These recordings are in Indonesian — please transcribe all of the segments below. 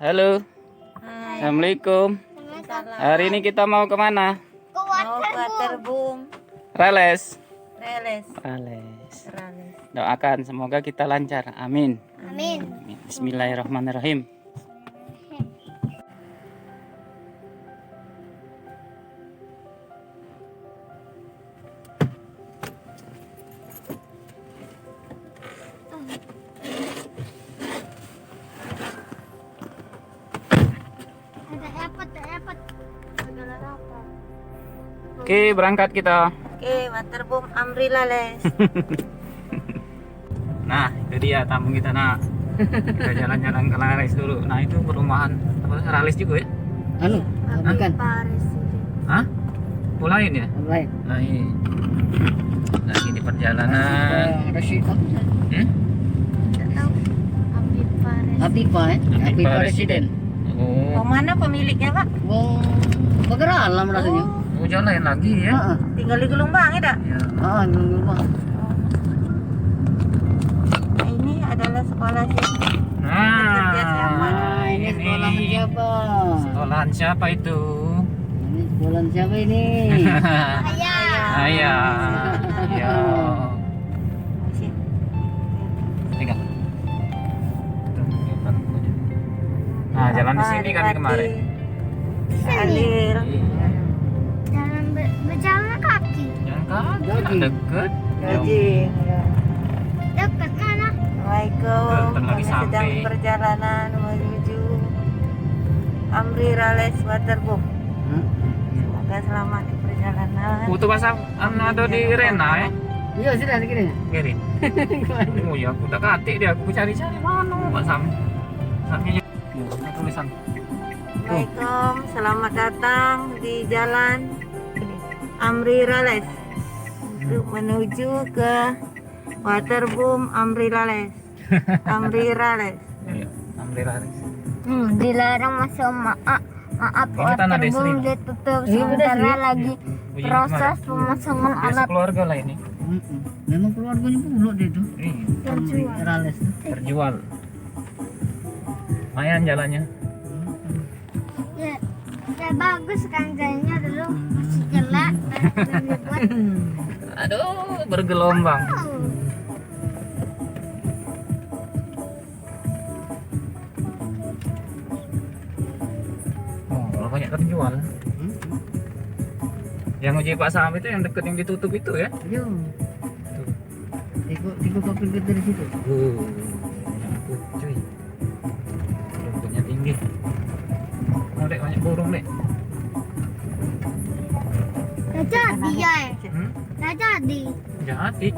Halo, Hai. Assalamualaikum. Hari ini kita mau kemana? Mau ke Waterboom. Rales. Reles. Rales. Rales. Doakan semoga kita lancar. Amin. Amin. Amin. Bismillahirrahmanirrahim. Oke, berangkat kita. Oke, Waterboom Amri Rales. Nah, itu dia tamu kita, nak. Kita jalan-jalan ke Rales dulu. Nah, itu perumahan apa? Rales juga ya? Anu, bukan. Paris. Hah? Oh, lain ya? Lain. Lain. Lagi di perjalanan. Rashid. Hmm? Tidak tahu. Amri Paris. Apipa, Apipa Residen. Oh, Mau mana pemiliknya, Pak? Wong Bagara alam rasanya. oh jalan lain lagi ya? Heeh. Tinggal di Gelombang ya, Dak? Ya. Heeh, di rumah. Nah, ini adalah sekolah siswa. Bekerja siapa? Nah, ini sekolah siapa? Sekolahan siapa itu? Ini sekolah siapa ini? Ayah. Ya. Tiga. Nah, jalan di sini kami kemarin. Alil. Jalan berjalan kaki. Jalan kaki Jogging. deket. Gajing. Ya. Dekat mana? Assalamualaikum. Bentar lagi Kami sedang sampai. perjalanan menuju Amri Rales Waterboom. Semoga selamat di perjalanan. Putu pasang ada di Rena ya? Iya, sudah segini. Kiri. Oh ya, aku tak katik dia, aku cari-cari mana Pak Sam. Samnya tulisan. Assalamualaikum, selamat datang di jalan Amri Rales untuk menuju ke Waterboom Amri Rales. Amri Rales. Iya, Amri Rales. Dilarang masuk maaf. Maaf, Ini tanah desa Waterboom ini. ditutup Iya, udah sementara sih. lagi Oh, iya, proses kemarin. pemasangan Dia alat sekeluarga lah ini. Memang keluarganya pula dia tuh. Iya, terjual. Rales. terjual. Lumayan jalannya. Ya, ya bagus kan kayaknya dulu masih jelek dan dibuat. Aduh, bergelombang. Oh, kalau banyak terjual. Yang uji Pak Sam itu yang deket yang ditutup itu ya? Yo. Tiga kopi kita dari situ. Nyangkut cuy. Rumputnya tinggi. Oh, Dek, banyak burung, Dek. Nggak jadi ya, nggak jadi. Jadi.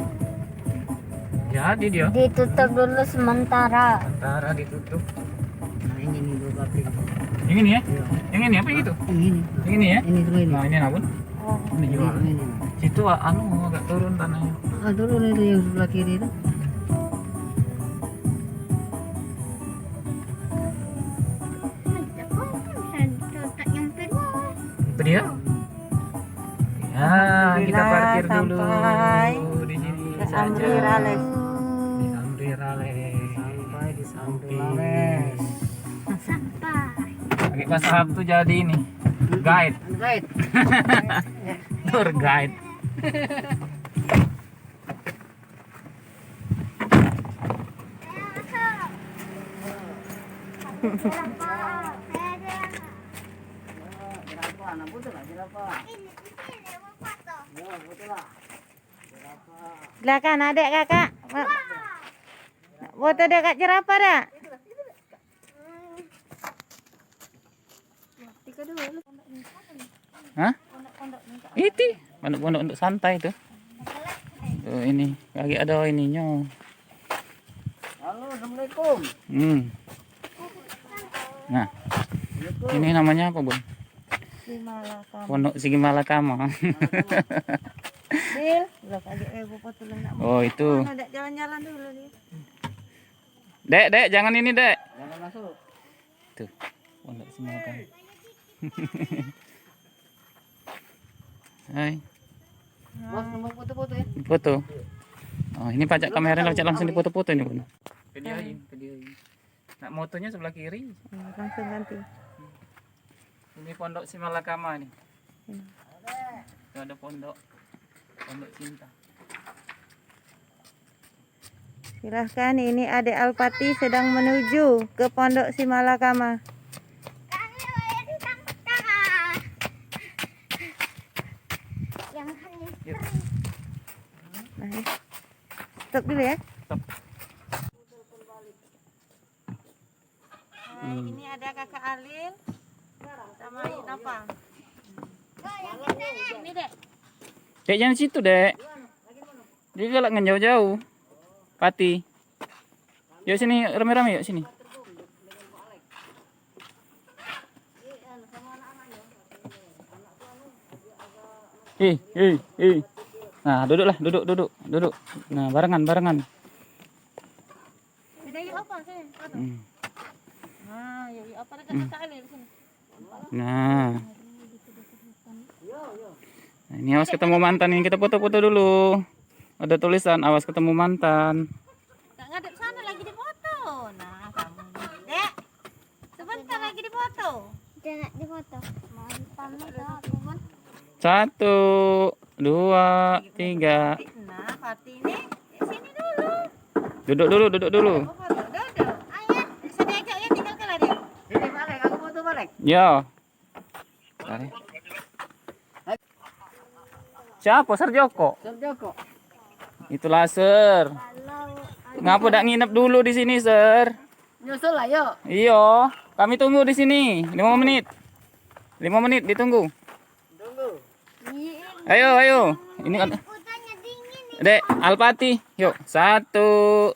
Jadi dia. Ditutup dulu sementara. Antara ditutup. Nah, ini nih dua kopi. Yang ini ya? Iya. Yang ini apa yang itu? Ini. Yang ini ya? Ini semua ini. Nah, ini apa? Oh, Ini jual. Ini. Situ agak turun tanahnya. Ah, turun itu yang sebelah kiri itu. Itu dia. Ya, kita Alhamdulillah, parkir dulu sampai di sini ke saja. Amri Rales. Di Amri Rales. Sampai di Sampai. Rales. Sampai. Pakai bahasa Arab tuh jadi ini guide, Guide. tour guide. Berapa? Anak betul lah, berapa? Ya, betul lah. Silakan adek kakak. Foto dekat jerapah dah. Hah? Itu pondok-pondok untuk santai tuh. Tuh ini lagi ada ininya. Halo, assalamualaikum. Nah, ini namanya apa, Bun? Di Malakam. Pondok Sigi Malakama. Sil, udah kali foto nak. Oh, itu. Mana dek jalan-jalan dulu nih. Dek, jangan ini, Dek. Jangan masuk. Tuh, pondok Sigi Malakama. Hai, Bos, mau foto-foto ya? foto. Oh, ini pajak kamera pajak langsung dipoto-foto ini, Bun. Videoin. Nak motonya sebelah kiri. Langsung ganti. Ini pondok Simalakama nih. Hmm. Itu ada pondok cinta. Silahkan, ini Adek Alpati sedang menuju ke Pondok Simalakama. Kami boleh ditangkap tangan. Yang hanya Yuk. Nah, ya. Stop dulu ya. Stop. Nah, ini ada kakak Alil sama Napa. Ini dek. Dek jangan situ dek. Dia galak ngan jauh-jauh. Pati. Yuk sini rame-rame yuk sini. Nah, duduklah, duduk. Nah, barengan. Ini yuk apa sih? Hmm. Nah, yuk apa dekat kakak Alil sini. Nah. Nah, ini awas ketemu mantan ini, kita foto-foto dulu. Ada tulisan awas ketemu mantan. Kak ngadep sana lagi di foto. Nah, kamu dek. Sebentar lagi di foto. jangan dipoto. Mantan dah aku kan. 1, 2, 3. Nah, Pati ini sini dulu. Duduk dulu. Oh, foto duduk. Ayah, bisa diajak ya, tinggalkan lah dia. Sini balik, aku foto balik. Yo. Tarik. Siapa Sarjoko? Joko. Itulah Sir. Kalau Ngapa dak nginep dulu di sini, Sir? Nyusul lah yuk. Iyo, kami tunggu di sini 5 menit. 5 menit ditunggu. Tunggu. Ayo. Ini kan hutannya dingin. Dek Alpati. Yuk, 1,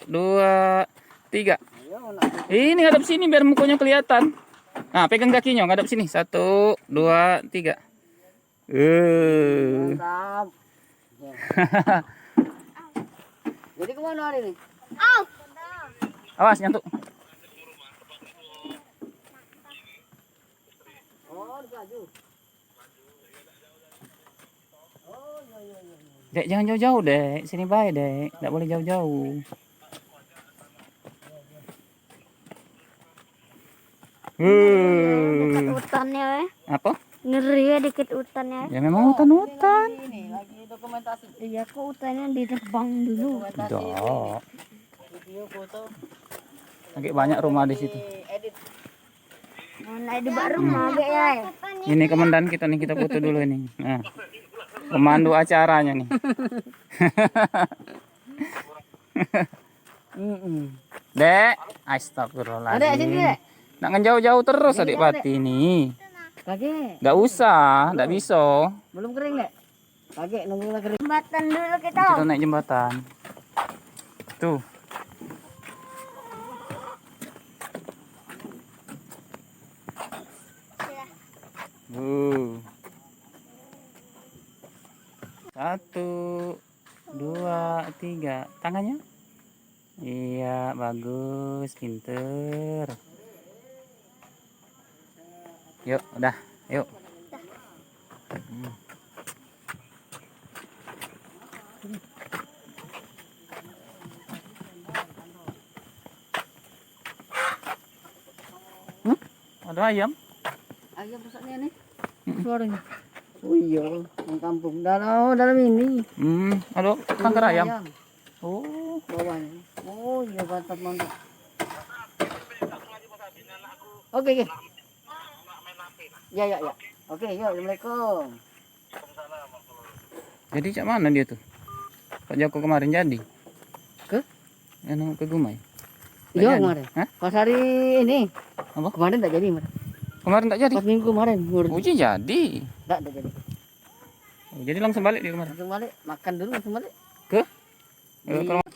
2, 3. Ayo nak. Ini ngadep sini biar mukanya kelihatan. Nah, pegang kakinya ngadep sini. 1, 2, 3. Mantap. Ya. Jadi kemana hari ini? Oh, Awas nyantuk. Oh, di baju. Dek jangan jauh-jauh, Dek. Sini baik, Dek. Enggak boleh jauh-jauh. dekat hutannya ya. Apa? Ngeri ya deket hutannya. Ya memang hutan-hutan. Ini lagi dokumentasi. Iya kok hutannya ditebang dulu. Dokumentasi Dah. video foto. Lagi banyak rumah di situ. Edit. Mana di baru mage ya. Ini komandan kita nih, kita foto dulu ini. Nah. Pemandu acaranya nih. Dek, Ada astagfirullahaladzim. sini, Dek. Nak ngejauh-jauh terus adik Pati ini. Kage. Enggak usah, enggak bisa. Belum kering, Dek. Kage nunggu lah kering. Jembatan dulu kita. Kita naik jembatan. Tuh. Satu, 2, 3. Tangannya? Iya, bagus, pinter. Yuk, udah, yuk. Ada ayam? Ayam rusaknya nih. Suaranya. Oh iya, orang kampung. Dalam ini. Ada kanker ayam. Oh, Bawahnya. Oh iya, mantap. Oke. Ya. Oke, yuk. Assalamualaikum. jadi cak mana dia tuh? Pak Joko kemarin jadi? Ke? Ke Gumai? Iya jadi? kemarin. Hah? Pas hari ini. Apa? Kemarin tak jadi, Mas. Kemarin tak jadi? Pas minggu kemarin. Uji jadi. Tak jadi. Oh, jadi langsung balik dia kemarin? Langsung balik. Makan dulu langsung balik. Ke? Iya. Ke rumah.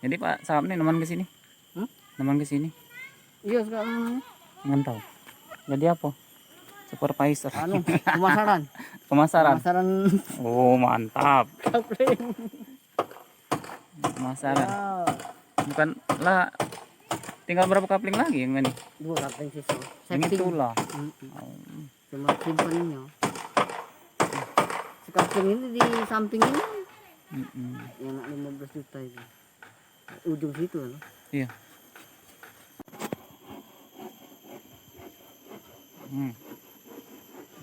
Jadi Pak Sahab nih neman ke sini? Neman ke sini? Iya sekarang. Mantap. Jadi apa? Supervisor. Anu, pemasaran. Pemasaran. Pemasaran. Oh, mantap. Kapling. Pemasaran. Ya. Bukan lah. Tinggal berapa kapling lagi yang ini? 2 kapling sisa. Yang itu lah. Cuma simpannya. Sekapling ini di samping ini. Yang nak 15 juta itu. Ujung situ loh. Iya.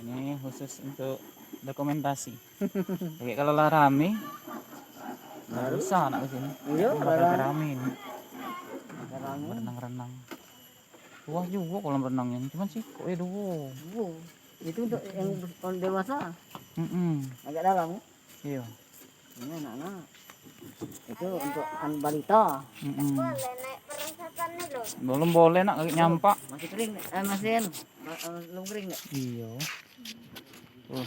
Ini khusus untuk dokumentasi. Jadi kalau lah rame, nggak usah anak kesini. Iya, bakal rame ini. Sekarang Renang-renang. Wah juga kolam renangnya, cuman sih kok dulu. itu untuk yang orang dewasa. Agak dalam. Iya. Ini anak-anak. Itu untuk anak balita. Boleh naik perosotannya loh. Belum boleh nak kaki nyampak. Masih kering, masih belum kering nggak? Iya. Tuh,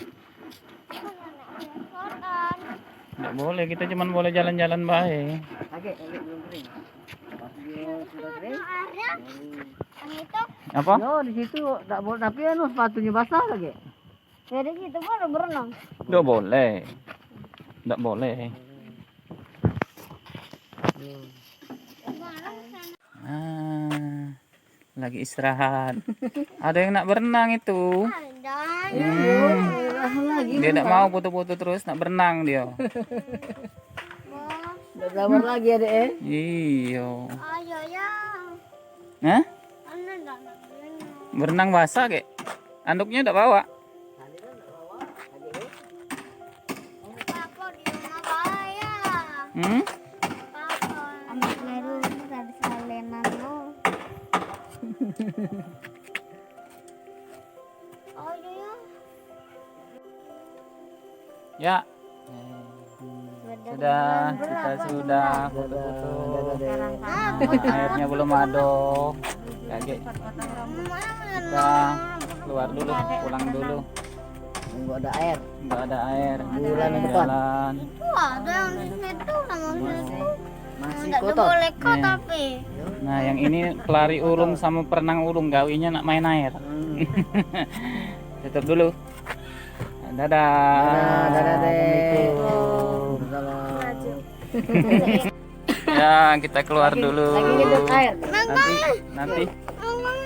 Perosotan. nggak boleh, kita cuman boleh jalan-jalan baik. Lagi belum kering. Pas dia sudah kering. Ada yang itu. Apa? Yo di situ tak boleh, tapi anu sepatunya basah lagi. Jadi gitu baru berenang. Nggak boleh. Nggak boleh. Lagi istirahat. Ada yang nak berenang itu. Ada. Lagi. Dia tidak mau foto-foto terus, nak berenang dia. Tidak sabar lagi adek. Iya. Ayo ya. Hah? Anda enggak nak Berenang basah kek. Anduknya udah bawa. Papa di rumah saya. Papa. Anak Meru tadi salenan lo. Ayo ya. Ya. Sudah, kita sudah foto-foto. Airnya belum ada. Kaget. Kita keluar dulu, pulang dulu. Enggak ada air. Nggak ada air. Bulan depan. Jalan. Wah, ada yang di situ sama Masih enggak kotor. boleh kok Iya. tapi. Nah, yang ini pelari ulung sama perenang ulung, gawinya nak main air. Tutup dulu. Dadah. Dadah dek. Assalamualaikum. Salam. Ya, kita keluar dulu. Lagi nyedot air. Nanti.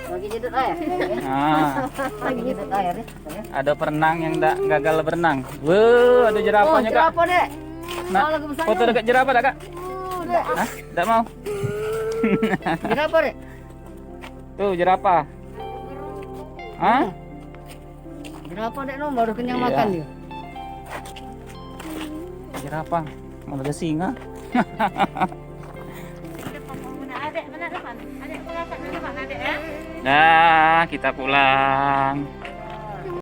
Lagi nyedot air. Nah, Lagi nyedot air ya. ada perenang yang enggak gagal berenang. Wuh, ada jerapahnya, Kak. Apa dek? Nah, foto dekat jerapah, dah, Kak? Dek. Hah? Enggak mau. Kenapa dek? Tuh, jerapah. Hah? Kenapa dek no baru kenyang Iya. makan dia? Jerapah. Mau ada singa. Adek, mana depan? Adek, belakang depan, adek ya. Nah, kita pulang.